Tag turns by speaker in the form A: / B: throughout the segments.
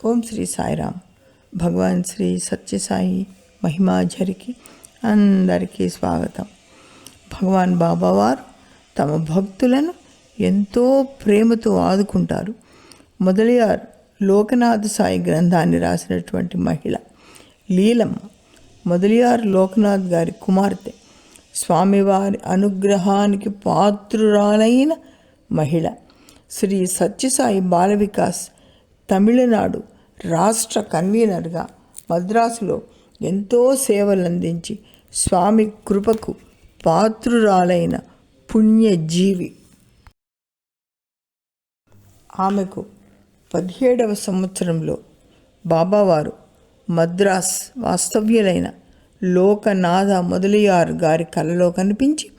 A: ఓం శ్రీ సాయిరామ్. భగవాన్ శ్రీ సత్యసాయి మహిమాఝరికి అందరికీ స్వాగతం. భగవాన్ బాబావారు తమ భక్తులను ఎంతో ప్రేమతో ఆదుకుంటారు. మొదలియార్ లోకనాథ సాయి గ్రంథాన్ని రాసినటువంటి మహిళ లీలమ్మ. మొదలియార్ లోకనాథ్ గారి కుమార్తె, స్వామివారి అనుగ్రహానికి పాత్రురాలైన మహిళ. శ్రీ సత్యసాయి బాల వికాస్ తమిళనాడు రాష్ట్ర కన్వీనర్గా మద్రాసులో ఎంతో సేవలందించి స్వామి కృపకు పాత్రురాలైన పుణ్యజీవి. ఆమెకు 17వ సంవత్సరంలో బాబావారు మద్రాస్ వాస్తవ్యులైన లోకనాథ మొదలియార్ గారి కలలో కనిపించి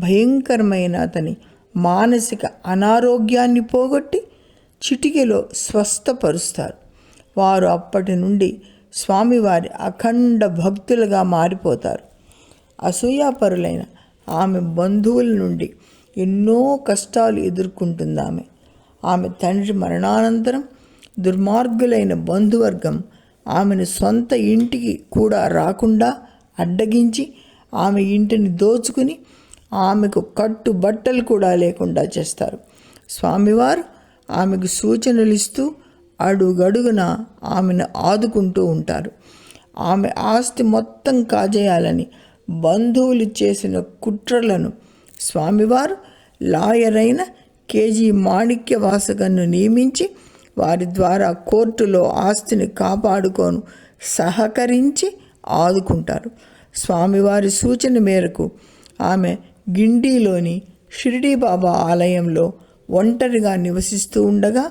A: భయంకరమైన అతని మానసిక అనారోగ్యాన్ని పోగొట్టి చిటికెలో స్వస్థపరుస్తారు. వారు అప్పటి నుండి స్వామివారి అఖండ భక్తులుగా మారిపోతారు. అసూయాపరులైన ఆమె బంధువుల నుండి ఎన్నో కష్టాలు ఎదుర్కొంటుంది. ఆమె తండ్రి మరణానంతరం దుర్మార్గులైన బంధువర్గం ఆమెను సొంత ఇంటికి కూడా రాకుండా అడ్డగించి ఆమె ఇంటిని దోచుకుని ఆమెకు కట్టు బట్టలు కూడా లేకుండా చేస్తారు. స్వామివారు ఆమెకు సూచనలు ఇస్తూ అడుగడుగున ఆమెను ఆదుకుంటూ ఉంటారు. ఆమె ఆస్తి మొత్తం కాజేయాలని బంధువులు చేసిన కుట్రలను స్వామివారు లాయర్ అయిన కేజీ మాణిక్య వాసగన్ను నియమించి వారి ద్వారా కోర్టులో ఆస్తిని కాపాడుకోను సహకరించి ఆదుకుంటారు. స్వామివారి సూచన మేరకు ఆమె గిండిలోని షిరిడీ బాబా ఆలయంలో ఒంటరిగా నివసిస్తూ ఉండగా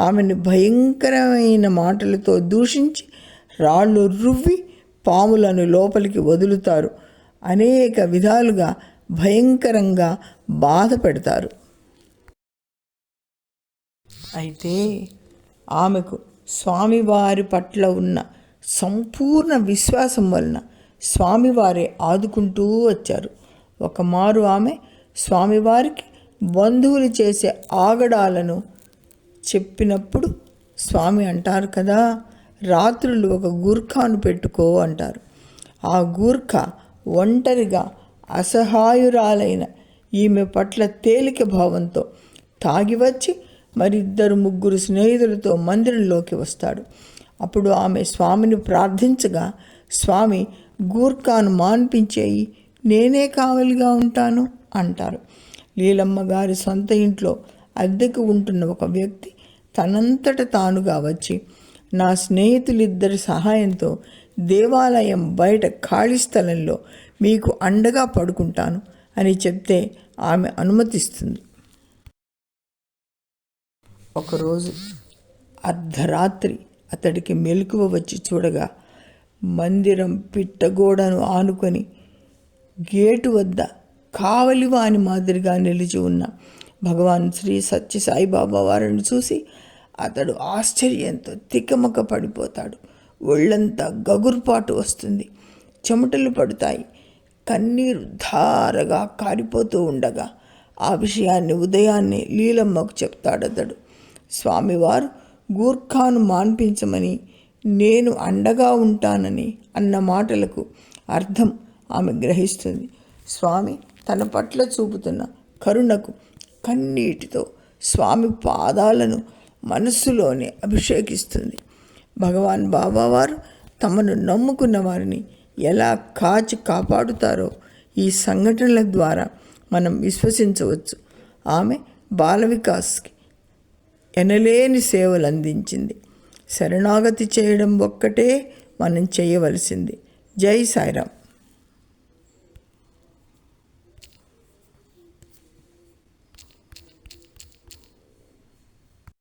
A: ఆమెను భయంకరమైన మాటలతో దూషించి రాళ్ళు రువ్వి పాములను లోపలికి వదులుతారు. అనేక విధాలుగా భయంకరంగా బాధ పెడతారు. అయితే ఆమెకు స్వామివారి పట్ల ఉన్న సంపూర్ణ విశ్వాసం వలన స్వామివారే ఆదుకుంటూ వచ్చారు. ఒకమారు ఆమె స్వామివారికి బంధువులు చేసే ఆగడాలను చెప్పినప్పుడు స్వామి అంటారు కదా, రాత్రులు ఒక గూర్ఖాను పెట్టుకో అంటారు. ఆ గూర్ఖా ఒంటరిగా అసహాయురాలైన ఈమె పట్ల తేలిక భావంతో తాగి వచ్చి మరిద్దరు ముగ్గురు స్నేహితులతో మందిరంలోకి వస్తాడు. అప్పుడు ఆమె స్వామిని ప్రార్థించగా స్వామి గూర్ఖాను మాన్పించేయి, నేనే కావలిగా ఉంటాను అంటారు. లీలమ్మ గారి సొంత ఇంట్లో అద్దెకు ఉంటున్న ఒక వ్యక్తి తనంతట తానుగా వచ్చి నా స్నేహితులిద్దరి సహాయంతో దేవాలయం బయట ఖాళీ స్థలంలో మీకు అండగా పడుకుంటాను అని చెప్తే ఆమె అనుమతిస్తుంది. ఒకరోజు అర్ధరాత్రి అతడికి మెలకువ వచ్చి చూడగా మందిరం పిట్టగోడను ఆనుకొని గేటు వద్ద కావలివాని మాదిరిగా నిలిచి ఉన్న భగవాన్ శ్రీ సత్యసాయిబాబా వారిని చూసి అతడు ఆశ్చర్యంతో తికమక పడిపోతాడు. ఒళ్ళంతా గగుర్పాటు వస్తుంది, చెమటలు పడతాయి, కన్నీరు ధారగా కారిపోతూ ఉండగా ఆ విషయాన్ని ఉదయాన్నే లీలమ్మకు చెప్తాడతడు. స్వామివారు గూర్ఖాను మాన్పించమని, నేను అండగా ఉంటానని అన్న మాటలకు అర్థం ఆమె గ్రహిస్తుంది. స్వామి తన పట్ల చూపుతున్న కరుణకు కన్నీటితో స్వామి పాదాలను మనస్సులోనే అభిషేకిస్తుంది. భగవాన్ బాబావారు తమను నమ్ముకున్న వారిని ఎలా కాపాడుతారో ఈ సంఘటనల ద్వారా మనం విశ్వసించవచ్చు. ఆమె బాల వికాస్కి ఎనలేని సేవలు అందించింది. శరణాగతి చేయడం ఒక్కటే మనం చేయవలసింది. జై సాయిరామ్.